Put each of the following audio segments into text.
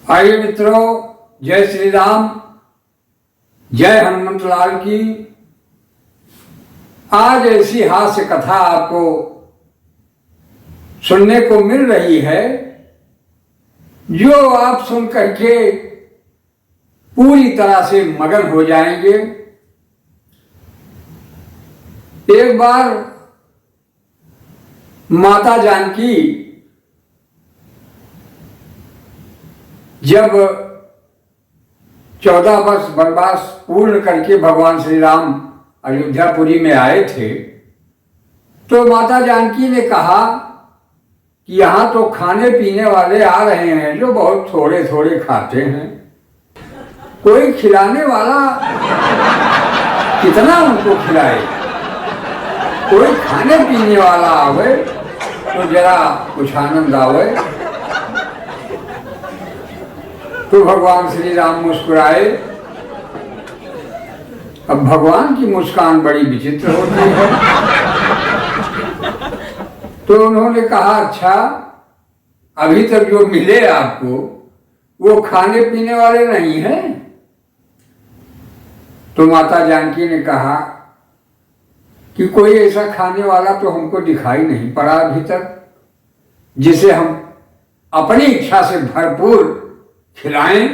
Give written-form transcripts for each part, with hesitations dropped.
आइए मित्रों, जय श्री राम, जय हनुमंत लाल की। आज ऐसी हास्य कथा आपको सुनने को मिल रही है जो आप सुन करके पूरी तरह से मगन हो जाएंगे। एक बार माता जानकी जब 14 वर्ष वनवास पूर्ण करके भगवान श्री राम अयोध्यापुरी में आए थे, तो माता जानकी ने कहा कि यहाँ तो खाने पीने वाले आ रहे हैं जो बहुत थोड़े थोड़े खाते हैं, कोई खिलाने वाला कितना उनको खिलाए, कोई खाने पीने वाला आवे तो जरा कुछ आनंद आवे। तो भगवान श्री राम मुस्कुराए। अब भगवान की मुस्कान बड़ी विचित्र होती है, तो उन्होंने कहा, अच्छा अभी तक जो मिले आपको वो खाने पीने वाले नहीं हैं? तो माता जानकी ने कहा कि कोई ऐसा खाने वाला तो हमको दिखाई नहीं पड़ा अभी तक जिसे हम अपनी इच्छा से भरपूर खिलाएं।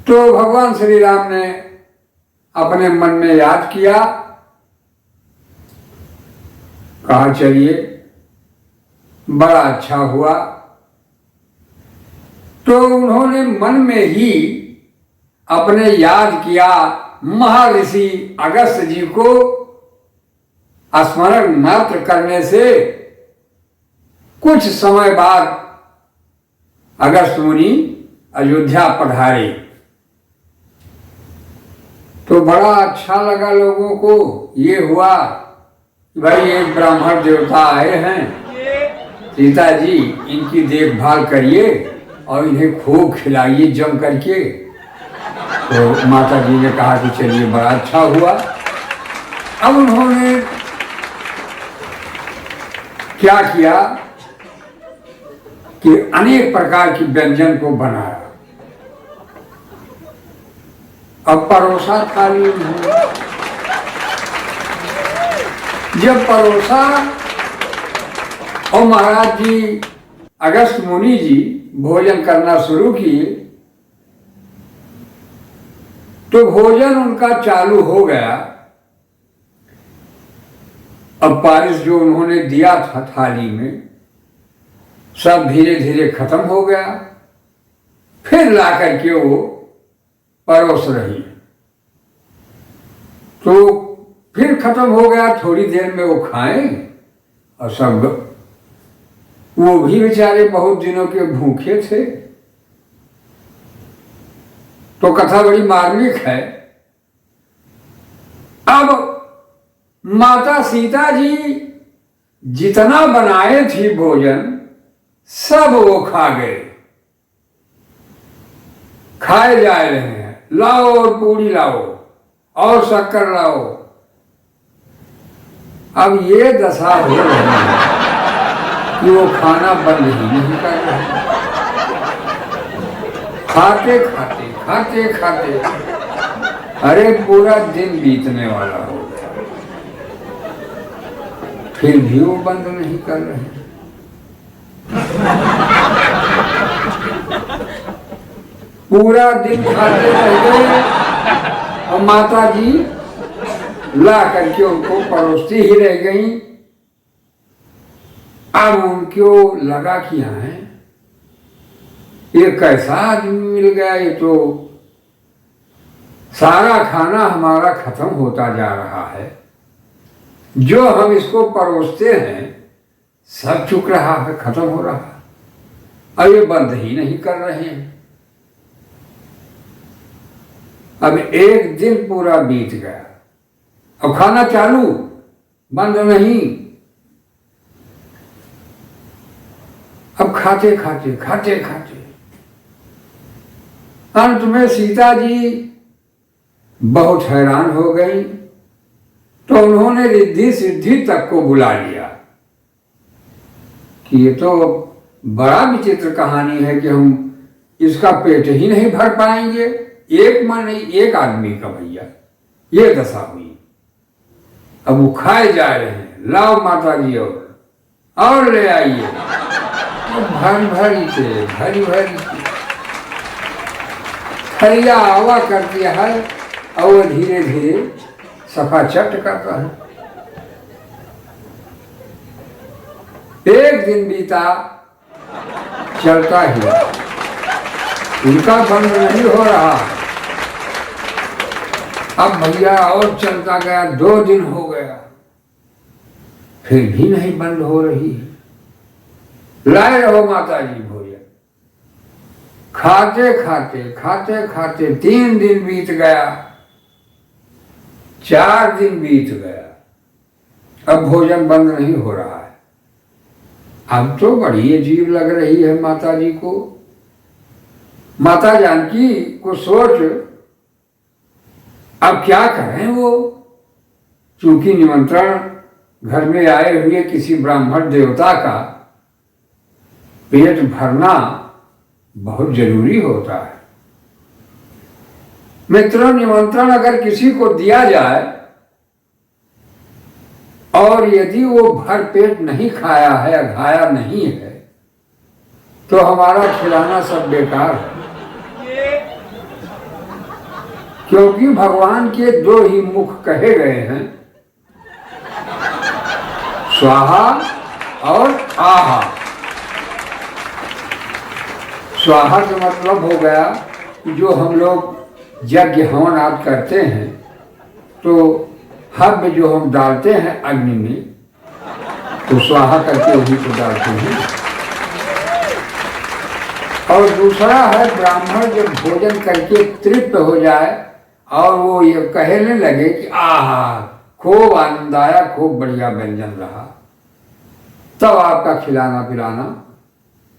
तो भगवान श्री राम ने अपने मन में याद किया, कहा चलिए बड़ा अच्छा हुआ। तो उन्होंने मन में ही अपने याद किया महर्षि अगस्त्य जी को स्मरण मात्र करने से कुछ समय बाद अगस्त्य मुनि अयोध्या पधारे। तो बड़ा अच्छा लगा लोगों को। ये हुआ कि भाई एक ब्राह्मण देवता आए हैं, सीता जी इनकी देखभाल करिए और इन्हें खूब खिलाइए जम करके। तो माता जी ने कहा कि चलिए बड़ा अच्छा हुआ। अब उन्होंने क्या किया कि अनेक प्रकार की व्यंजन को बनाया। अब परोसा थाली में, जब परोसा और महाराज जी अगस्त्य मुनि जी भोजन करना शुरू किए तो भोजन उनका चालू हो गया। अब पारिस जो उन्होंने दिया था थाली में सब धीरे धीरे खत्म हो गया। फिर ला करके वो परोस रही, तो फिर खत्म हो गया। थोड़ी देर में वो खाएं और सब, वो भी बेचारे बहुत दिनों के भूखे थे। तो कथा बड़ी मार्मिक है। अब माता सीता जी जितना बनाए थी भोजन सब वो खा गए, खाए जा रहे हैं। लाओ और पूरी लाओ और शक्कर लाओ। अब ये दशा हो रही है कि वो खाना बंद ही नहीं कर रहे, खाते खाते खाते खाते अरे पूरा दिन बीतने वाला हो गया, फिर भी वो बंद नहीं कर रहे। पूरा दिन खाते रह गए और माता जी ला करके उनको परोसती ही रह गई। अब उनको लगा कि है ये कैसा आदमी मिल गया, ये तो सारा खाना हमारा खत्म होता जा रहा है, जो हम इसको परोसते हैं सब चुक रहा है, खत्म हो रहा है, और ये बंद ही नहीं कर रहे हैं। अब एक दिन पूरा बीत गया, अब खाना चालू, बंद नहीं। अब खाते खाते खाते खाते अंत में सीता जी बहुत हैरान हो गई। तो उन्होंने रिद्धि सिद्धि तक को बुला लिया कि ये तो बड़ा विचित्र कहानी है कि हम इसका पेट ही नहीं भर पाएंगे। एक मन नहीं, एक आदमी का भैया ये दशा हुई। अब वो खाए जा रहे हैं, लाओ माता जी और ले आइए। भर भरी थे, भरी भरी थैया आवा करती है और धीरे धीरे सफा चट करता है। एक दिन बीता, चलता ही उनका बंद नहीं हो रहा। अब भैया और चलता गया, 2 दिन हो गया, फिर भी नहीं बंद हो रही है। लाए रहो माता जी भोजन। खाते खाते 3 दिन बीत गया, 4 दिन बीत गया, अब भोजन बंद नहीं हो रहा है। अब तो बड़ी अजीब लग रही है माता जी को। माता जानकी को सोच अब क्या करें वो, चूंकि निमंत्रण घर में आए हुए किसी ब्राह्मण देवता का पेट भरना बहुत जरूरी होता है। मित्रों, निमंत्रण अगर किसी को दिया जाए और यदि वो भर पेट नहीं खाया है, खाया नहीं है, तो हमारा खिलाना सब बेकार है। क्योंकि भगवान के 2 ही मुख कहे गए हैं, स्वाहा और आहा। स्वाहा का मतलब हो गया कि जो हम लोग यज्ञ हवन आदि करते हैं, तो हव्य जो हम डालते हैं अग्नि में, तो स्वाहा करके उसी को डालते हैं। और दूसरा है ब्राह्मण जब भोजन करके तृप्त हो जाए और वो ये कहने लगे कि आहा खूब आनंद आया, खूब बढ़िया व्यंजन रहा, तब आपका खिलाना पिलाना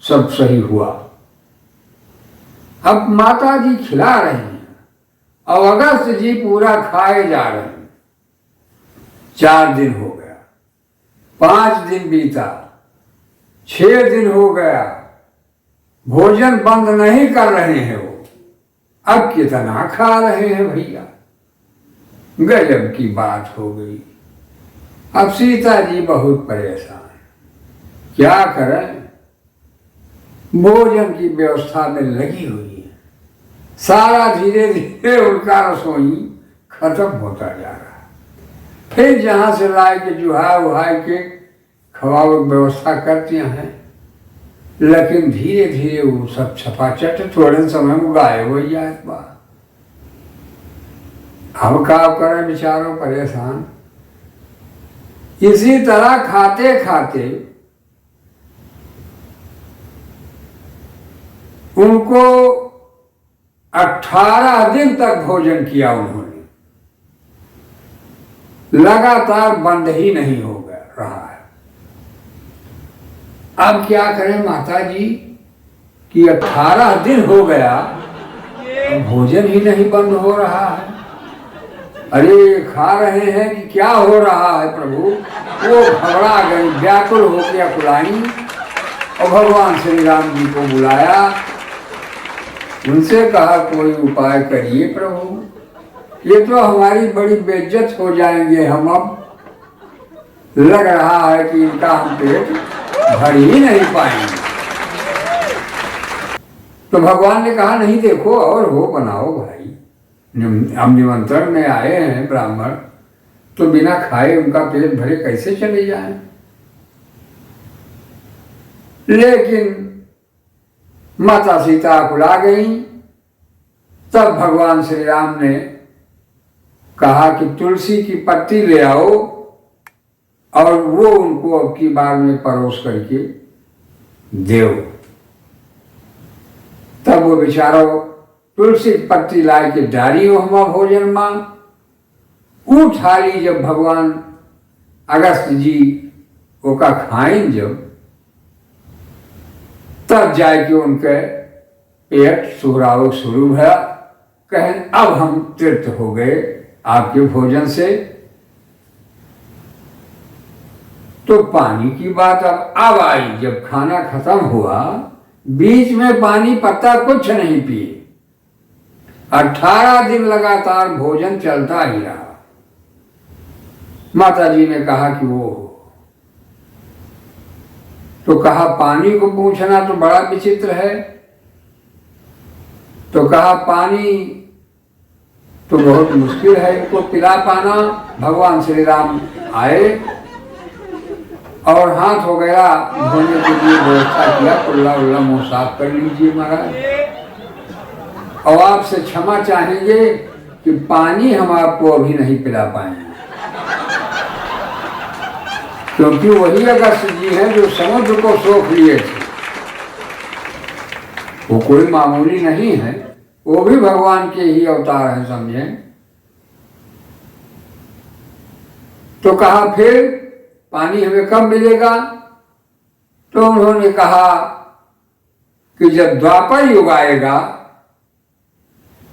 सब सही हुआ। अब माता जी खिला रही हैं और अगस्त जी पूरा खाए जा रहे हैं। 4 दिन हो गया, 5 दिन बीता, 6 दिन हो गया, भोजन बंद नहीं कर रहे हैं वो। अब कितना खा रहे हैं भैया, गजब की बात हो गई। अब सीता जी बहुत परेशान, क्या करें, भोजन की व्यवस्था में लगी हुई है। सारा धीरे धीरे उनका रसोई खत्म होता जा रहा है। फिर जहां से लाए के जुहा उहाय के खवाओ व्यवस्था करती हैं, लेकिन धीरे धीरे वो सब छपाचट थोड़े समय में गायब हो जाए। अब क्या करें, बेचारों परेशान। इसी तरह खाते खाते उनको 18 दिन तक भोजन किया उन्होंने, लगातार बंद ही नहीं हो रहा है। अब क्या करें माता जी कि 18 दिन हो गया, भोजन ही नहीं बंद हो रहा है। अरे खा रहे हैं कि क्या हो रहा है प्रभु। वो घबरा गई, व्याकुल होकर अकुलाई और भगवान श्री राम जी को बुलाया। उनसे कहा कोई उपाय करिए प्रभु, ये तो हमारी बड़ी बेइज्जत हो जाएंगे हम। अब लग रहा है कि इनका हम पेट भर ही नहीं पाएंगे। तो भगवान ने कहा नहीं, देखो और हो बनाओ भाई, हम निमंत्रण में आए हैं ब्राह्मण, तो बिना खाए उनका पेट भरे कैसे चले जाएं। लेकिन माता सीता अकुला गई। तब भगवान श्री राम ने कहा कि तुलसी की पत्ती ले आओ और वो उनको अब की बार में परोस करके देव। तब वो बेचारो तुलसी पत्ती लाए के डारी हमा भोजन मां ऊ थाली जब भगवान अगस्त जी ओका खाइन जब, तब जाके उनके पेट सुहराव शुरू भया। कहें अब हम तृप्त हो गए आपके भोजन से। तो पानी की बात अब आई। जब खाना खत्म हुआ, बीच में पानी पत्ता कुछ नहीं पिए। 18 दिन लगातार भोजन चलता ही रहा। माता जी ने कहा कि वो, तो कहा पानी को पूछना तो बड़ा विचित्र है। तो कहा पानी तो बहुत मुश्किल है इनको पिला पाना। भगवान श्री राम आए और हाथ वगैरह धोने के लिए व्यवस्था किया। कुल्ला उल्ला मुंह साफ कर लीजिए महाराज, और आपसे क्षमा चाहेंगे कि पानी हम आपको अभी नहीं पिला पाएंगे, क्योंकि वही अगस्त जी हैं जो समुद्र को सोख लिए थे। वो कोई मामूली नहीं है, वो भी भगवान के ही अवतार हैं, समझें। तो कहा फिर पानी हमें कब मिलेगा? तो उन्होंने कहा कि जब द्वापर युग आएगा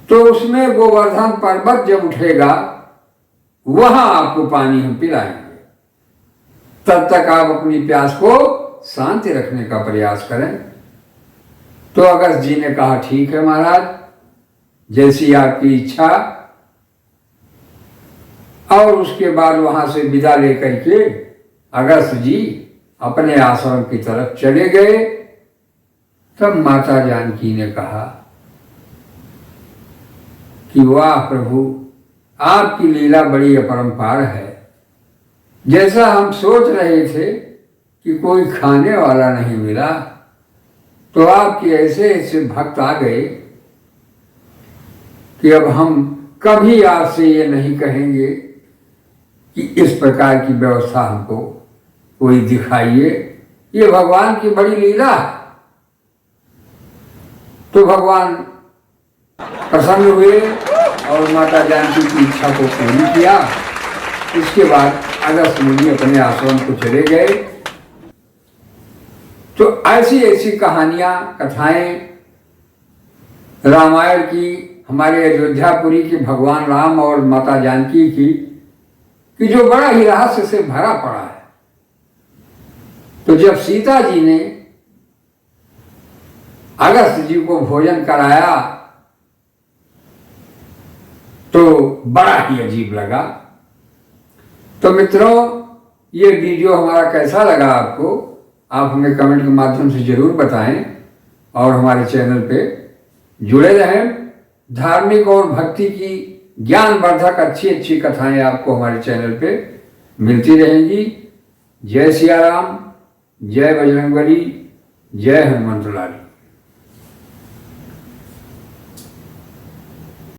तो उसमें गोवर्धन पर्वत जब उठेगा वहां आपको पानी हम पिलाएंगे। तब तक आप अपनी प्यास को शांति रखने का प्रयास करें। तो अगस्त जी ने कहा ठीक है महाराज, जैसी आपकी इच्छा। और उसके बाद वहां से विदा लेकर के अगस्त जी अपने आश्रम की तरफ चले गए। तब माता जानकी ने कहा कि वाह प्रभु, आपकी लीला बड़ी अपरंपार है। जैसा हम सोच रहे थे कि कोई खाने वाला नहीं मिला, तो आपके ऐसे ऐसे भक्त आ गए कि अब हम कभी आपसे ये नहीं कहेंगे कि इस प्रकार की व्यवस्था हमको कोई दिखाइए। ये भगवान की बड़ी लीला। तो भगवान प्रसन्न हुए और माता जानकी की इच्छा को पूरी किया। इसके बाद अगस्त मुनि अपने आश्रम को चले गए। तो ऐसी ऐसी कहानियां, कथाएं रामायण की, हमारे अयोध्यापुरी की भगवान राम और माता जानकी की, कि जो बड़ा ही रहस्य से भरा पड़ा है। तो जब सीता जी ने अगस्त जी को भोजन कराया तो बड़ा ही अजीब लगा। तो मित्रों, ये वीडियो हमारा कैसा लगा आपको, आप हमें कमेंट के माध्यम से जरूर बताएं और हमारे चैनल पे जुड़े रहें। धार्मिक और भक्ति की ज्ञानवर्धक अच्छी अच्छी कथाएं आपको हमारे चैनल पे मिलती रहेंगी। जय सिया राम, जय बजरंगबली, जय हनुमंत लाल।